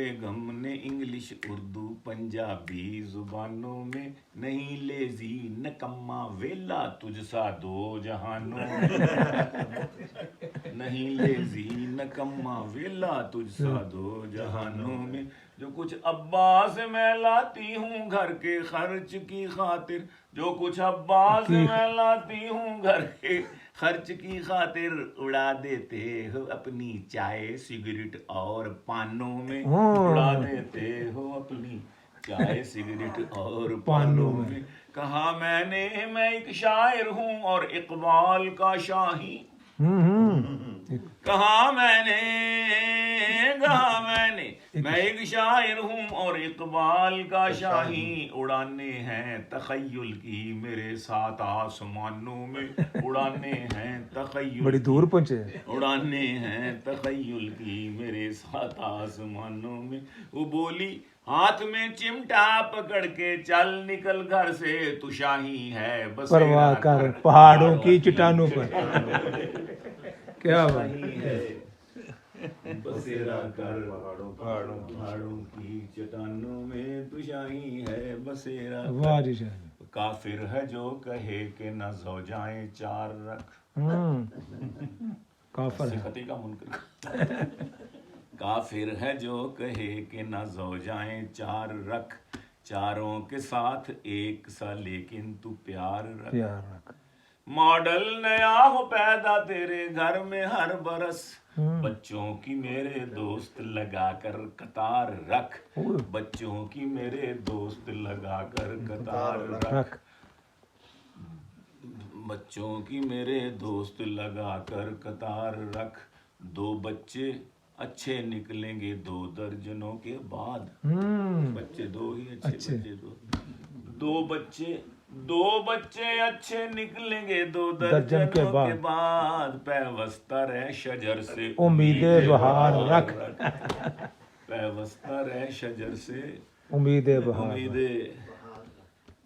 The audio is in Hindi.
बेगम ने इंग्लिश उर्दू पंजाबी जुबानों में नहीं लेजी नकम्मा वेला तुझसा दो जहानों में नहीं लेजी नकम्मा वेला तुझसा दो जहानों में जो कुछ अब्बा से मैं लाती हूँ घर के खर्च की खातिर जो कुछ अब्बा से मैं लाती हूँ घर के खर्च की खातिर उड़ा देते हो अपनी चाय सिगरेट और पानों में उड़ा देते हो अपनी चाय सिगरेट और पानों में कहा मैंने मैं एक शायर हूँ और इकबाल का शाही कहा मैंने मैं एक शायर हूँ और इकबाल का शाही उड़ाने हैं तखय्युल की मेरे साथ आसमानों में उड़ाने हैं तखय्युल बड़ी दूर पहुंचे उड़ाने हैं तखय्युल की मेरे साथ आसमानों में वो बोली हाथ में चिमटा पकड़ के चल निकल घर से तू शाही है परवाह कर पहाड़ों की चट्टानों पर क्या बात है बसेरा कर पहाड़ों की चट्टानों में तू शाही है बसेरा वाह जी काफिर है जो कहे कि न ज़ौजाएं चार रख काफिर खती का मुनकर काफिर है जो कहे कि न ज़ौजाएं चार रख चारों के साथ एक सा लेकिन तू प्यार रख मॉडल नया हो पैदा तेरे घर में हर बरस बच्चों की मेरे दोस्त लगाकर कतार रख बच्चों की मेरे दोस्त लगाकर कतार रख बच्चों की मेरे दोस्त लगाकर कतार रख दो बच्चे अच्छे निकलेंगे 2 दर्जनों के बाद बच्चे 2 ही अच्छे बच्चे दो बच्चे अच्छे निकलेंगे 2 दर्जनों के बाद पैवस्ता रह शजर से उम्मीदे बहार रख पैवस्ता रह शजर से उम्मीदे बहार